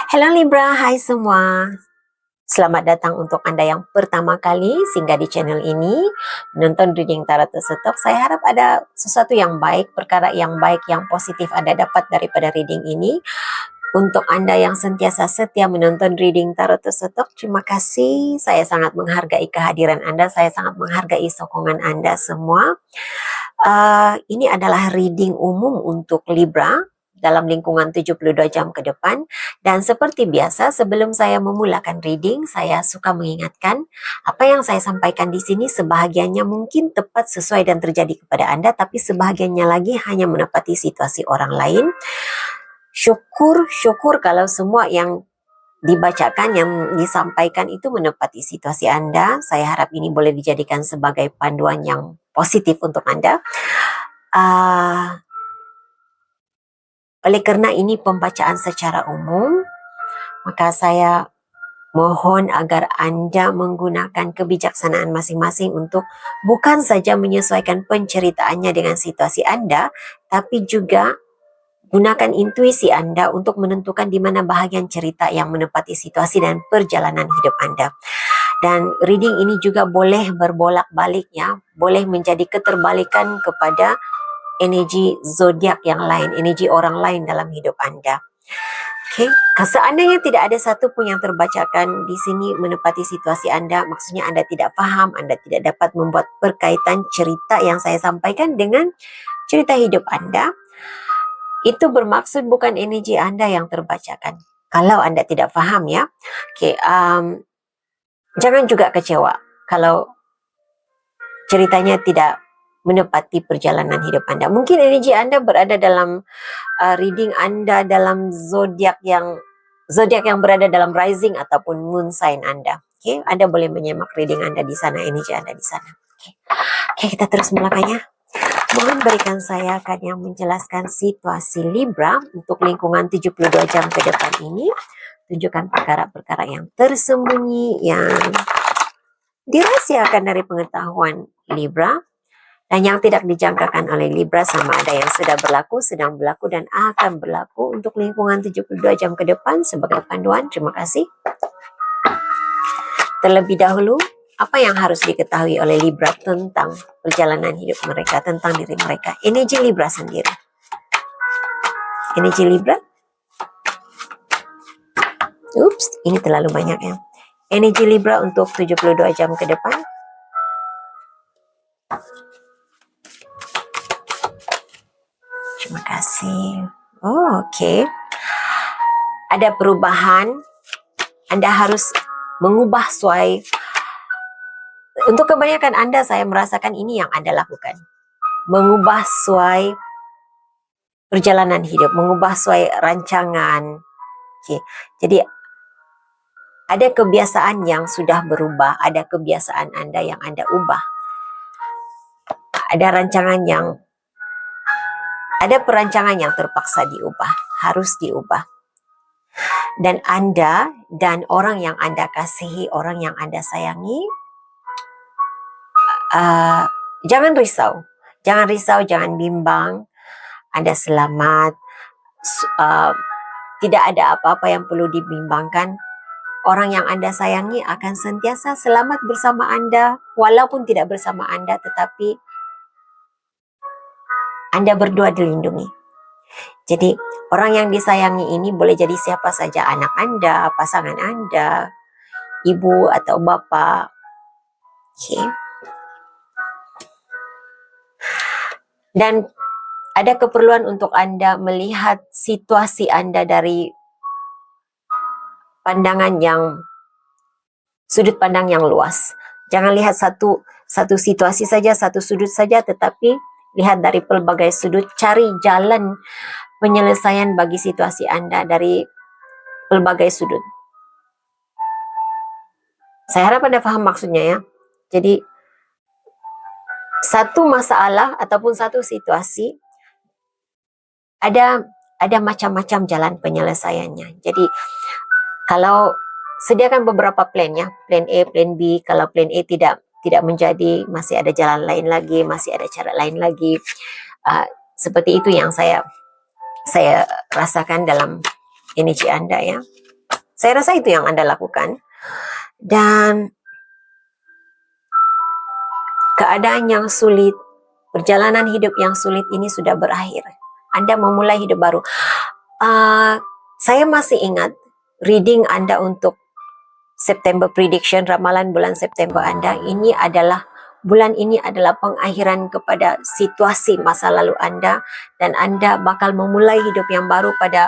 Halo Libra, hai semua. Selamat datang untuk Anda yang pertama kali singgah di channel ini, menonton reading tarot tersetok. Saya harap ada sesuatu yang baik, perkara yang baik, yang positif Anda dapat daripada reading ini. Untuk Anda yang sentiasa setia menonton reading tarot tersetok, terima kasih. Saya sangat menghargai kehadiran Anda, saya sangat menghargai sokongan Anda semua. Ini adalah reading umum untuk Libra dalam lingkungan 72 jam ke depan. Dan seperti biasa, sebelum saya memulakan reading, saya suka mengingatkan apa yang saya sampaikan di sini sebahagiannya mungkin tepat sesuai dan terjadi kepada Anda, tapi sebahagiannya lagi hanya menepati situasi orang lain. Syukur kalau semua yang dibacakan, yang disampaikan itu menepati situasi Anda. Saya harap ini boleh dijadikan sebagai panduan yang positif untuk Anda. Oleh karena ini pembacaan secara umum, maka saya mohon agar Anda menggunakan kebijaksanaan masing-masing untuk bukan saja menyesuaikan penceritaannya dengan situasi Anda, tapi juga gunakan intuisi Anda untuk menentukan di mana bahagian cerita yang menepati situasi dan perjalanan hidup Anda. Dan reading ini juga boleh berbolak-balik ya, boleh menjadi keterbalikan kepada energi zodiak yang lain, energi orang lain dalam hidup Anda. Oke, seandainya tidak ada satu pun yang terbacakan di sini menepati situasi Anda, maksudnya Anda tidak paham, Anda tidak dapat membuat perkaitan cerita yang saya sampaikan dengan cerita hidup Anda, itu bermaksud bukan energi Anda yang terbacakan. Kalau Anda tidak paham ya, oke, jangan juga kecewa kalau ceritanya tidak menepati perjalanan hidup Anda. Mungkin energi Anda berada dalam reading Anda dalam zodiak yang berada dalam rising ataupun moon sign Anda. Oke, Anda boleh menyimak reading Anda di sana, energi Anda di sana. Oke, kita terus mulakannya. Mohon berikan saya akan yang menjelaskan situasi Libra untuk lingkungan 72 jam ke depan ini. Tunjukkan perkara-perkara yang tersembunyi, yang dirahasiakan dari pengetahuan Libra, dan yang tidak dijangkakan oleh Libra, sama ada yang sudah berlaku, sedang berlaku, dan akan berlaku untuk lingkungan 72 jam ke depan sebagai panduan. Terima kasih. Terlebih dahulu, apa yang harus diketahui oleh Libra tentang perjalanan hidup mereka, tentang diri mereka. Energi Libra sendiri. Energi Libra. Ups, ini terlalu banyak ya. Energi Libra untuk 72 jam ke depan. Terima kasih. Oh, oke. Ada perubahan. Anda harus mengubah sesuai. Untuk kebanyakan Anda, saya merasakan ini yang Anda lakukan. Mengubah sesuai perjalanan hidup, mengubah sesuai rancangan. Oke. Jadi ada kebiasaan yang sudah berubah, ada kebiasaan Anda yang Anda ubah. Ada perancangan yang terpaksa diubah, harus diubah. Dan Anda dan orang yang Anda kasihi, orang yang Anda sayangi, jangan risau, jangan bimbang. Anda selamat, tidak ada apa-apa yang perlu dibimbangkan. Orang yang Anda sayangi akan sentiasa selamat bersama Anda, walaupun tidak bersama Anda, tetapi Anda berdua dilindungi. Jadi orang yang disayangi ini boleh jadi siapa saja, anak Anda, pasangan Anda, ibu atau bapak. Okay. Dan ada keperluan untuk Anda melihat situasi Anda dari sudut pandang yang luas. Jangan lihat satu situasi saja, satu sudut saja, tetapi lihat dari pelbagai sudut, cari jalan penyelesaian bagi situasi Anda dari pelbagai sudut. Saya harap Anda paham maksudnya ya. Jadi satu masalah ataupun satu situasi ada macam-macam jalan penyelesaiannya. Jadi kalau sediakan beberapa plan ya, plan A, plan B. Kalau plan A tidak menjadi, masih ada jalan lain lagi, masih ada cara lain lagi. Seperti itu yang saya rasakan dalam energi Anda ya. Saya rasa itu yang Anda lakukan. Dan keadaan yang sulit, perjalanan hidup yang sulit ini sudah berakhir. Anda memulai hidup baru. Saya masih ingat reading Anda untuk September prediction, ramalan bulan September Anda. Bulan ini adalah pengakhiran kepada situasi masa lalu Anda, dan Anda bakal memulai hidup yang baru pada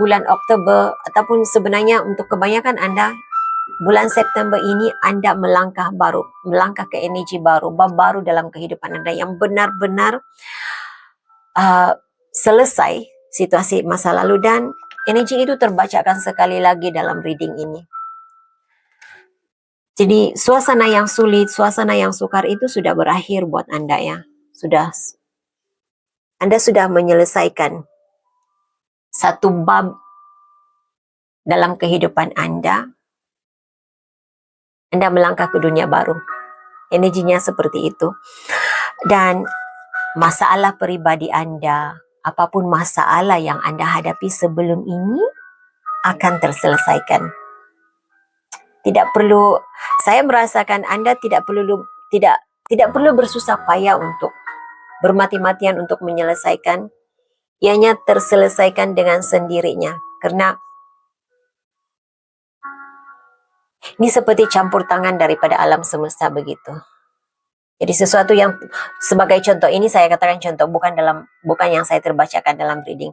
bulan Oktober, ataupun sebenarnya untuk kebanyakan Anda, bulan September ini Anda melangkah ke energi baru, bab baru dalam kehidupan Anda yang benar-benar selesai situasi masa lalu, dan energi itu terbacakan sekali lagi dalam reading ini. Jadi suasana yang sulit, suasana yang sukar itu sudah berakhir buat Anda ya. Anda sudah menyelesaikan satu bab dalam kehidupan Anda. Anda melangkah ke dunia baru. Energinya seperti itu. Dan masalah pribadi Anda, apapun masalah yang Anda hadapi sebelum ini akan terselesaikan. Saya merasakan Anda tidak perlu bersusah payah untuk bermati-matian untuk menyelesaikan. Ianya terselesaikan dengan sendirinya, karena ini seperti campur tangan daripada alam semesta begitu. Jadi sesuatu yang sebagai contoh, ini saya katakan contoh, bukan yang saya terbacakan dalam reading.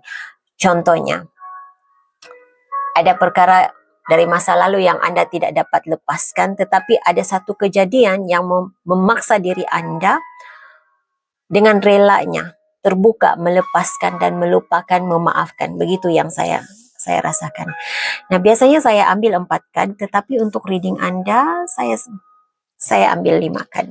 Contohnya, ada perkara dari masa lalu yang Anda tidak dapat lepaskan, tetapi ada satu kejadian yang memaksa diri Anda dengan relanya terbuka, melepaskan dan melupakan, memaafkan. Begitu yang saya rasakan. Nah, biasanya saya ambil 4 kad, tetapi untuk reading Anda saya ambil 5 kad.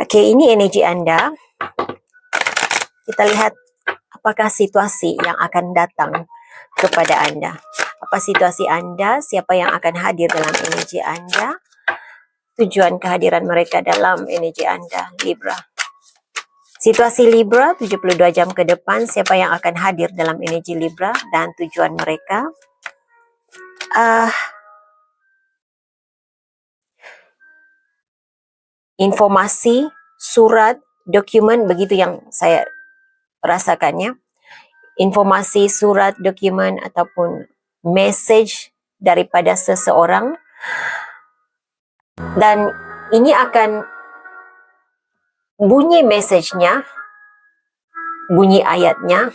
Oke, ini energi Anda. Kita lihat apakah situasi yang akan datang kepada Anda. Apa situasi Anda, siapa yang akan hadir dalam energi Anda, tujuan kehadiran mereka dalam energi Anda, Libra. Situasi Libra 72 jam ke depan, siapa yang akan hadir dalam energi Libra dan tujuan mereka. Informasi, surat, dokumen, begitu yang saya rasakannya. Informasi, surat, dokumen, ataupun message daripada seseorang. Dan ini akan bunyi message-nya, bunyi ayatnya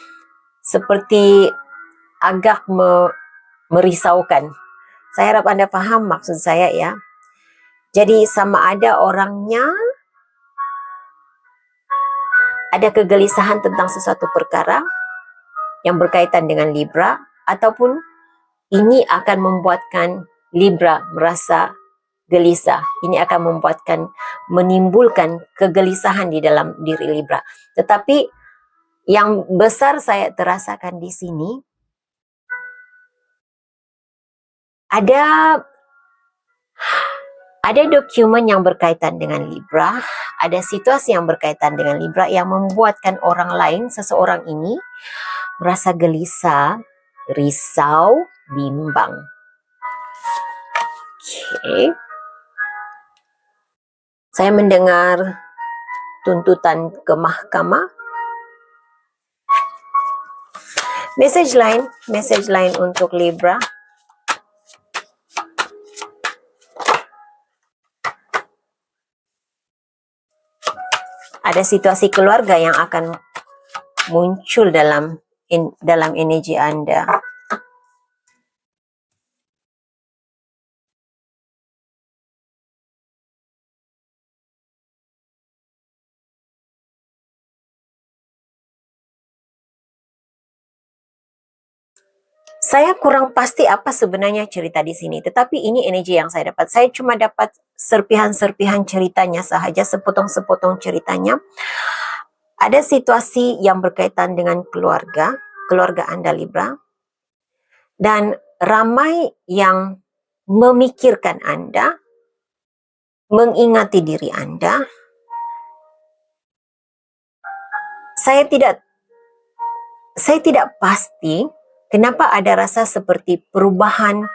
seperti agak merisaukan. Saya harap Anda paham maksud saya ya. Jadi sama ada orangnya ada kegelisahan tentang sesuatu perkara yang berkaitan dengan Libra, ataupun ini akan membuatkan Libra merasa gelisah. Ini akan menimbulkan kegelisahan di dalam diri Libra. Tetapi yang besar saya terasakan di sini, ada dokumen yang berkaitan dengan Libra, ada situasi yang berkaitan dengan Libra yang membuatkan orang lain, seseorang ini merasa gelisah, risau, bimbang. Oke. Saya mendengar tuntutan ke mahkamah. Message line untuk Libra. Ada situasi keluarga yang akan muncul dalam energi Anda. Saya kurang pasti apa sebenarnya cerita di sini, tetapi ini energi yang saya dapat. Saya cuma dapat serpihan-serpihan ceritanya sahaja, sepotong-sepotong ceritanya. Ada situasi yang berkaitan dengan keluarga Anda Libra, dan ramai yang memikirkan Anda, mengingati diri Anda. Saya tidak saya tidak pasti kenapa ada rasa seperti perubahan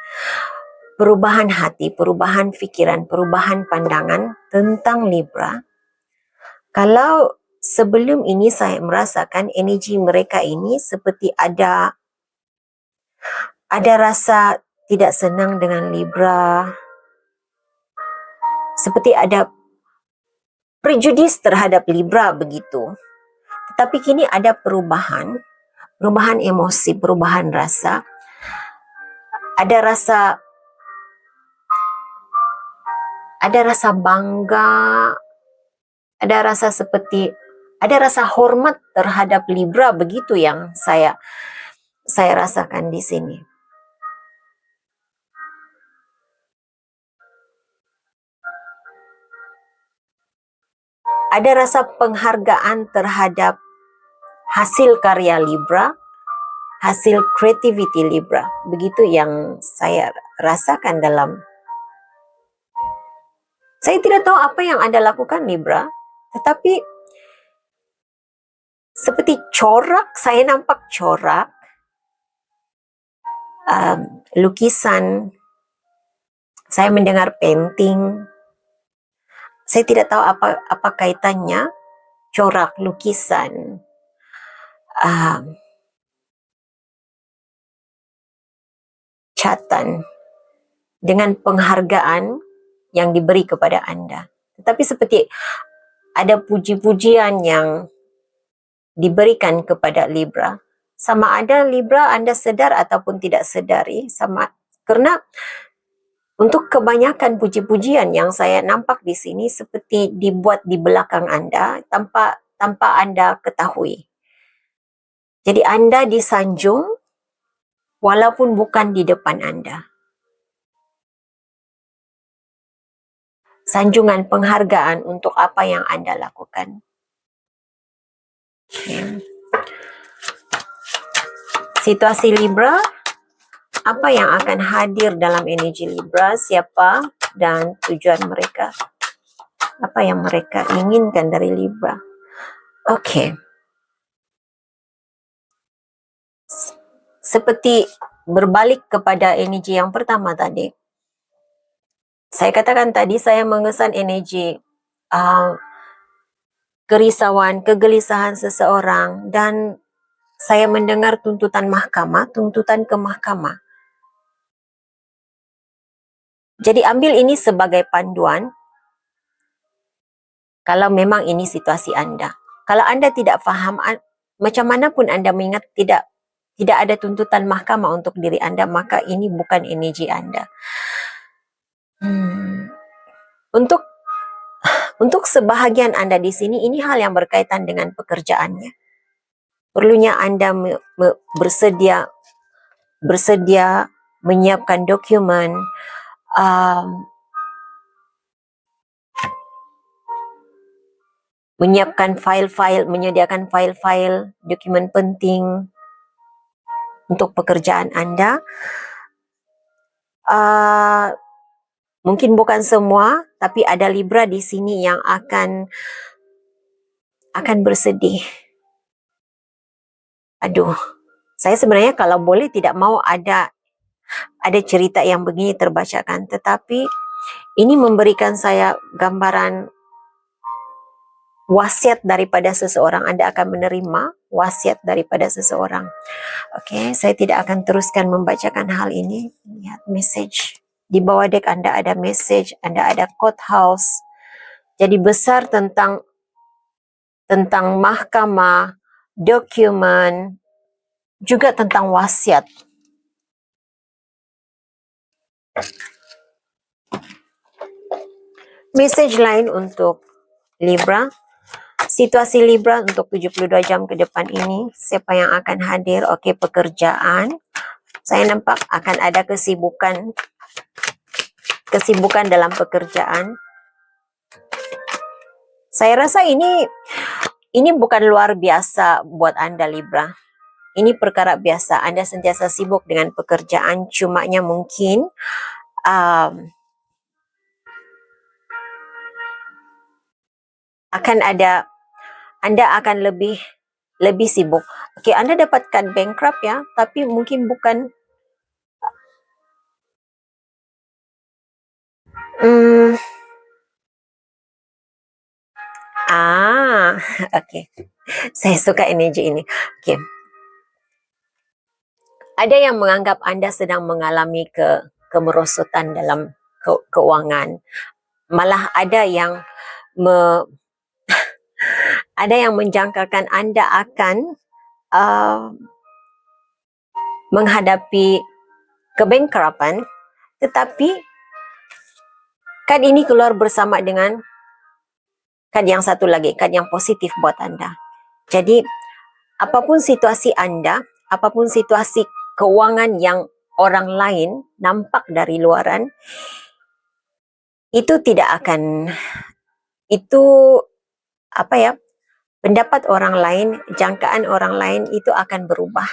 hati, perubahan pikiran, perubahan pandangan tentang Libra. Kalau sebelum ini saya merasakan energi mereka ini seperti ada rasa tidak senang dengan Libra, seperti ada prejudis terhadap Libra begitu. Tetapi kini ada perubahan emosi, perubahan rasa. Ada rasa bangga, ada rasa hormat terhadap Libra, begitu yang saya rasakan di sini. Ada rasa penghargaan terhadap hasil karya Libra, hasil creativity Libra. Begitu yang saya rasakan dalam. Saya tidak tahu apa yang Anda lakukan Libra, tetapi seperti corak, saya nampak corak, lukisan, saya mendengar painting. Saya tidak tahu apa kaitannya corak, lukisan, catan dengan penghargaan yang diberi kepada Anda. Tetapi seperti ada puji-pujian yang diberikan kepada Libra. Sama ada Libra Anda sedar ataupun tidak sedari, karena untuk kebanyakan puji-pujian yang saya nampak di sini seperti dibuat di belakang Anda tanpa Anda ketahui. Jadi Anda disanjung walaupun bukan di depan Anda. Sanjungan penghargaan untuk apa yang Anda lakukan. Situasi Libra, apa yang akan hadir dalam energi Libra, siapa dan tujuan mereka, apa yang mereka inginkan dari Libra. Oke. Seperti berbalik kepada energi yang pertama tadi, saya katakan tadi saya mengesan energi kerisauan, kegelisahan seseorang, dan saya mendengar tuntutan ke mahkamah. Jadi ambil ini sebagai panduan kalau memang ini situasi Anda. Kalau Anda tidak faham, macam mana pun Anda mengingat tidak ada tuntutan mahkamah untuk diri Anda, maka ini bukan energi Anda. Untuk sebahagian Anda di sini, ini hal yang berkaitan dengan pekerjaannya. Perlunya Anda bersedia menyiapkan dokumen, menyediakan file-file dokumen penting untuk pekerjaan Anda. Mungkin bukan semua, tapi ada Libra di sini yang akan bersedih. Aduh, saya sebenarnya kalau boleh tidak mau ada cerita yang begini terbacakan, tetapi ini memberikan saya gambaran wasiat daripada seseorang. Anda akan menerima wasiat daripada seseorang. Oke, saya tidak akan teruskan membacakan hal ini. Lihat message. Di bawah deck Anda ada message, Anda ada courthouse. Jadi besar tentang mahkamah, dokumen, juga tentang wasiat. Message lain untuk Libra. Situasi Libra untuk 72 jam ke depan ini, siapa yang akan hadir? Oke, pekerjaan. Saya nampak akan ada kesibukan dalam pekerjaan. Saya rasa ini bukan luar biasa buat Anda Libra. Ini perkara biasa. Anda sentiasa sibuk dengan pekerjaan, cumanya mungkin Anda akan lebih lebih sibuk. Okey, Anda dapatkan bankrupt ya, tapi mungkin bukan hmm, okey. Saya suka energi ini. Okey. Ada yang menganggap Anda sedang mengalami kemerosotan dalam keuangan. Malah ada yang menjangkakan Anda akan uh, menghadapi kebankrapan, tetapi kad ini keluar bersama dengan kad yang satu lagi, kad yang positif buat Anda. Jadi, apapun situasi Anda, apapun situasi keuangan yang orang lain nampak dari luaran, itu tidak akan, itu apa ya, pendapat orang lain, jangkaan orang lain itu akan berubah.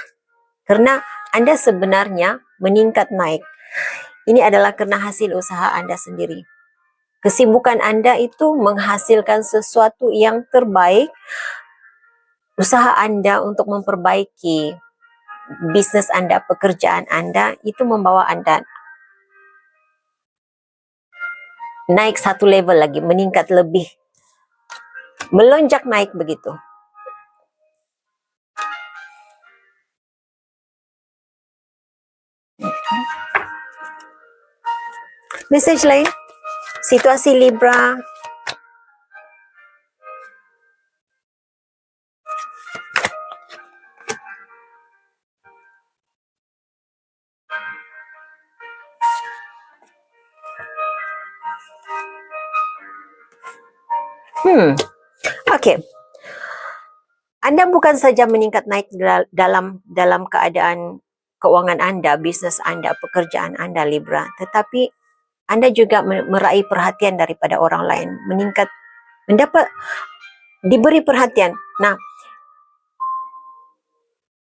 Karena Anda sebenarnya meningkat naik. Ini adalah karena hasil usaha Anda sendiri. Kesibukan Anda itu menghasilkan sesuatu yang terbaik. Usaha Anda untuk memperbaiki bisnis Anda, pekerjaan Anda, itu membawa Anda naik satu level lagi, meningkat lebih, melonjak naik begitu. Message lain, situasi Libra. Okey. Anda bukan saja meningkat naik dalam keadaan keuangan Anda, bisnes Anda, pekerjaan Anda Libra, tetapi Anda juga meraih perhatian daripada orang lain, diberi perhatian. Nah,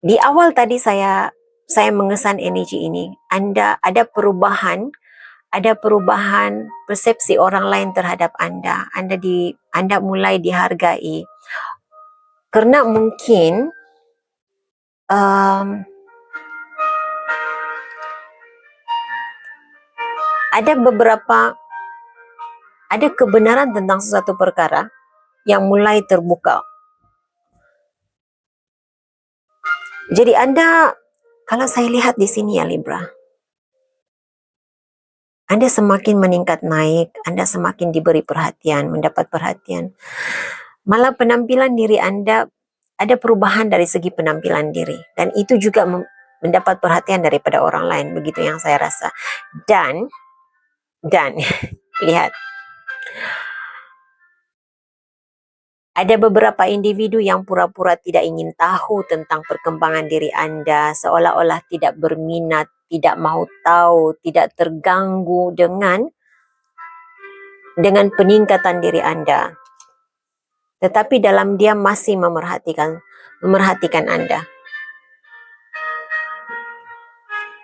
di awal tadi saya mengesan energi ini, Anda ada perubahan persepsi orang lain terhadap Anda. Anda mulai dihargai. Karena mungkin ada kebenaran tentang sesuatu perkara yang mulai terbuka. Jadi Anda, kalau saya lihat di sini ya Libra, Anda semakin meningkat naik, Anda semakin diberi perhatian, mendapat perhatian. Malah penampilan diri Anda, ada perubahan dari segi penampilan diri. Dan itu juga mendapat perhatian daripada orang lain. Begitu yang saya rasa. Dan, lihat. Ada beberapa individu yang pura-pura tidak ingin tahu tentang perkembangan diri Anda, seolah-olah tidak berminat, tidak mau tahu, tidak terganggu dengan peningkatan diri Anda. Tetapi dalam dia masih memerhatikan Anda.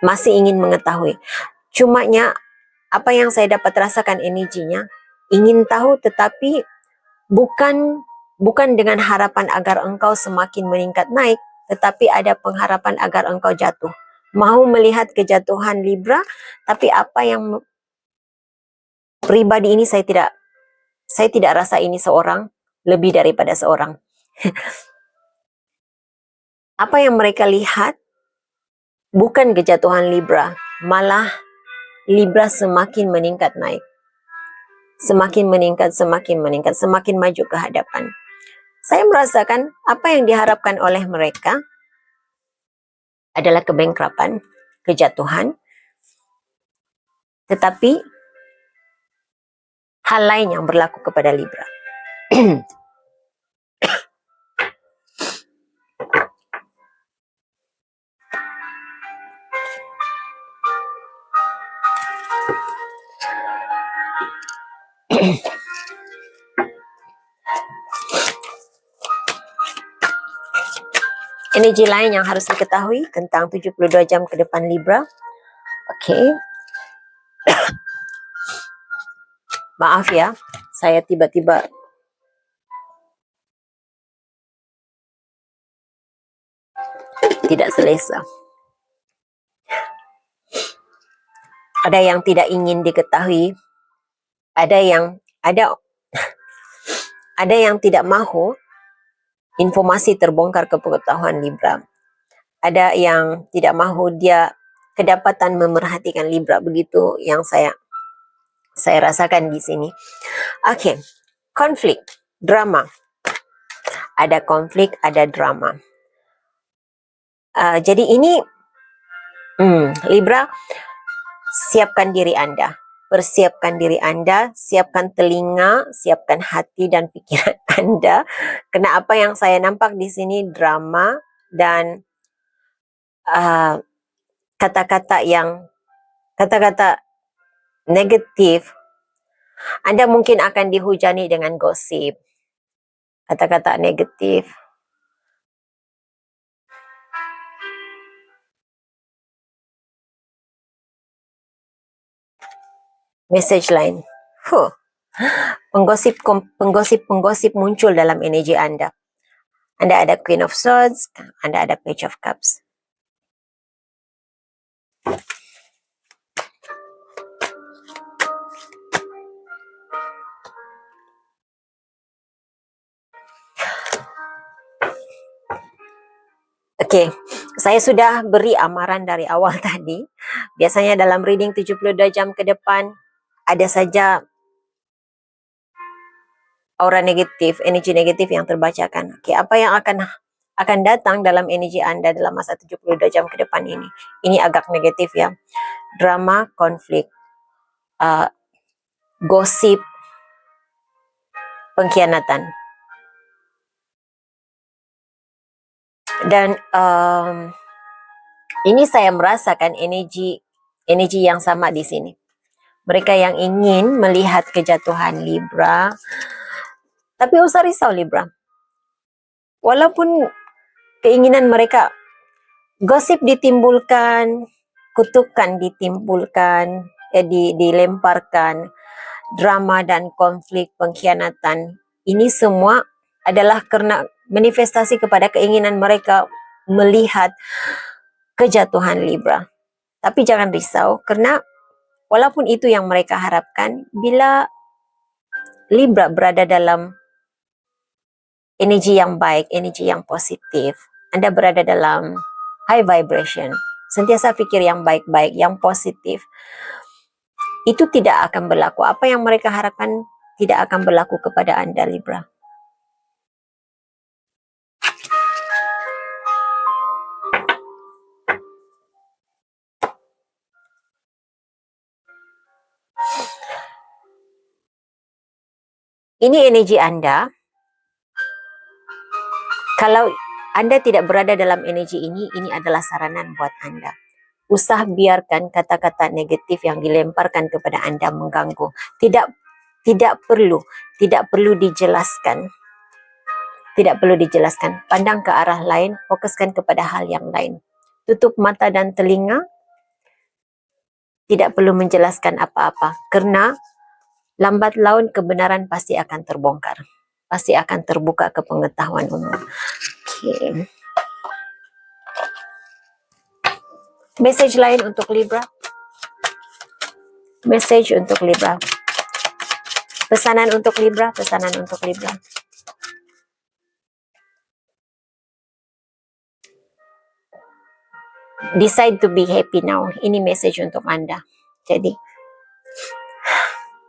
Masih ingin mengetahui. Cumanya apa yang saya dapat rasakan energinya, ingin tahu tetapi bukan dengan harapan agar engkau semakin meningkat naik, tetapi ada pengharapan agar engkau jatuh. Mau melihat kejatuhan Libra, tapi apa yang pribadi ini saya tidak rasa ini seorang lebih daripada seorang. Apa yang mereka lihat bukan kejatuhan Libra, malah Libra semakin meningkat naik. Semakin meningkat, semakin maju ke hadapan. Saya merasakan apa yang diharapkan oleh mereka adalah kebankrapan, kejatuhan, tetapi hal lain yang berlaku kepada Libra. Energi lain yang harus diketahui tentang 72 jam ke depan Libra. Okey. Maaf ya, saya tiba-tiba tidak selesa. Ada yang tidak ingin diketahui, ada yang tidak mahu informasi terbongkar ke pengetahuan Libra. Ada yang tidak mahu dia kedapatan memerhatikan Libra, begitu yang saya rasakan di sini. Oke, konflik, drama. Ada konflik, ada drama. Jadi ini Libra, siapkan diri Anda. Persiapkan diri Anda, siapkan telinga, siapkan hati dan pikiran Anda. Karena apa yang saya nampak di sini drama dan kata-kata negatif. Anda mungkin akan dihujani dengan gosip, kata-kata negatif. Message line. Penggosip muncul dalam energi Anda. Anda ada Queen of Swords, Anda ada Page of Cups. Oke, saya sudah beri amaran dari awal tadi. Biasanya dalam reading 72 jam ke depan, ada saja aura negatif, energi negatif yang terbacakan. Oke, apa yang akan datang dalam energi Anda dalam masa 72 jam ke depan ini? Ini agak negatif ya. Drama, konflik, gosip, pengkhianatan. Dan ini saya merasakan energi yang sama di sini. Mereka yang ingin melihat kejatuhan Libra, tapi usah risau Libra. Walaupun keinginan mereka, gosip ditimbulkan, kutukan ditimbulkan, dilemparkan, drama dan konflik, pengkhianatan, ini semua adalah karena manifestasi kepada keinginan mereka melihat kejatuhan Libra. Tapi jangan risau, karena walaupun itu yang mereka harapkan, bila Libra berada dalam energi yang baik, energi yang positif, Anda berada dalam high vibration, sentiasa pikir yang baik-baik, yang positif, itu tidak akan berlaku. Apa yang mereka harapkan tidak akan berlaku kepada Anda, Libra. Ini energi Anda. Kalau Anda tidak berada dalam energi ini adalah saranan buat Anda. Usah biarkan kata-kata negatif yang dilemparkan kepada Anda mengganggu. Tidak perlu dijelaskan. Tidak perlu dijelaskan. Pandang ke arah lain, fokuskan kepada hal yang lain. Tutup mata dan telinga. Tidak perlu menjelaskan apa-apa, karena lambat laun kebenaran pasti akan terbongkar. Pasti akan terbuka ke pengetahuan umum. Okay. Message lain untuk Libra. Message untuk Libra. Pesanan untuk Libra. Pesanan untuk Libra. Decide to be happy now. Ini message untuk Anda. Jadi,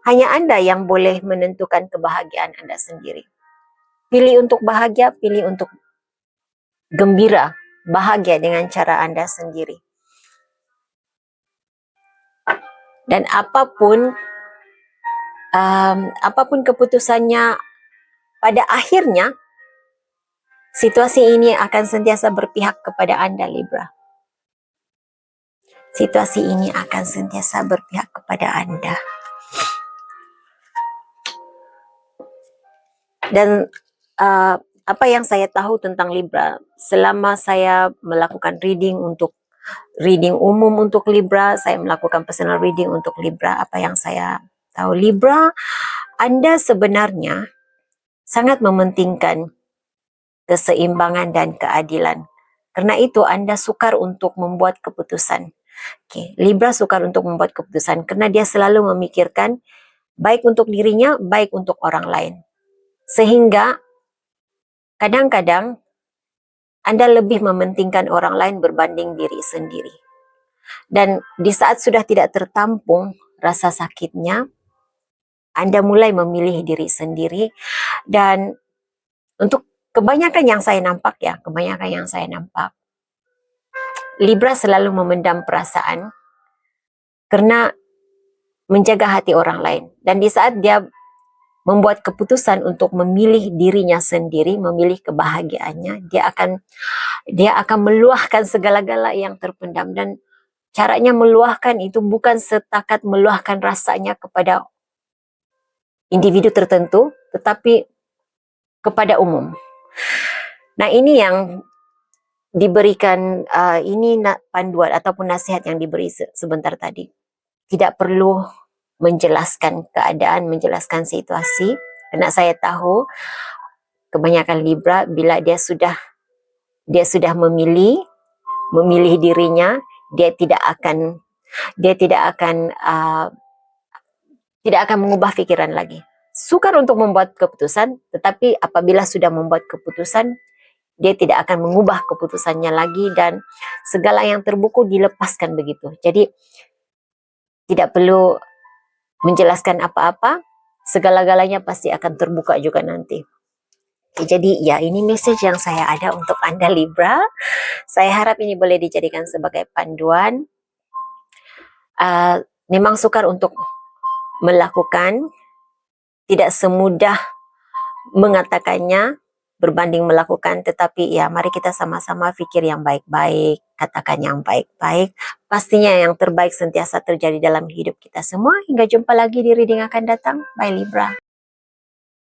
hanya Anda yang boleh menentukan kebahagiaan Anda sendiri. Pilih untuk bahagia, pilih untuk gembira, bahagia dengan cara Anda sendiri. Dan apapun keputusannya, pada akhirnya situasi ini akan sentiasa berpihak kepada Anda, Libra. Situasi ini akan sentiasa berpihak kepada Anda. Dan apa yang saya tahu tentang Libra, selama saya melakukan reading umum untuk Libra, saya melakukan personal reading untuk Libra, apa yang saya tahu, Libra, Anda sebenarnya sangat mementingkan keseimbangan dan keadilan. Karena itu Anda sukar untuk membuat keputusan. Oke, Libra sukar untuk membuat keputusan karena dia selalu memikirkan baik untuk dirinya, baik untuk orang lain. Sehingga kadang-kadang Anda lebih mementingkan orang lain berbanding diri sendiri. Dan di saat sudah tidak tertampung rasa sakitnya, Anda mulai memilih diri sendiri. Dan untuk kebanyakan yang saya nampak Libra selalu memendam perasaan karena menjaga hati orang lain. Dan di saat dia membuat keputusan untuk memilih dirinya sendiri, memilih kebahagiaannya, dia akan meluahkan segala-gala yang terpendam. Dan caranya meluahkan itu bukan setakat meluahkan rasanya kepada individu tertentu, tetapi kepada umum. Nah, ini yang diberikan, ini panduan ataupun nasihat yang diberi sebentar tadi. Tidak perlu menjelaskan keadaan, menjelaskan situasi, karena saya tahu kebanyakan Libra bila dia sudah memilih dirinya, dia tidak akan mengubah pikiran lagi. Sukar untuk membuat keputusan, tetapi apabila sudah membuat keputusan, dia tidak akan mengubah keputusannya lagi dan segala yang terbuku dilepaskan begitu. Jadi tidak perlu menjelaskan apa-apa, segala-galanya pasti akan terbuka juga nanti. Jadi ya, ini message yang saya ada untuk Anda Libra. Saya harap ini boleh dijadikan sebagai panduan. Memang sukar untuk melakukan, tidak semudah mengatakannya berbanding melakukan, tetapi ya mari kita sama-sama pikir yang baik-baik, katakan yang baik-baik. Pastinya yang terbaik sentiasa terjadi dalam hidup kita semua. Hingga jumpa lagi di reading akan datang. Bye Libra.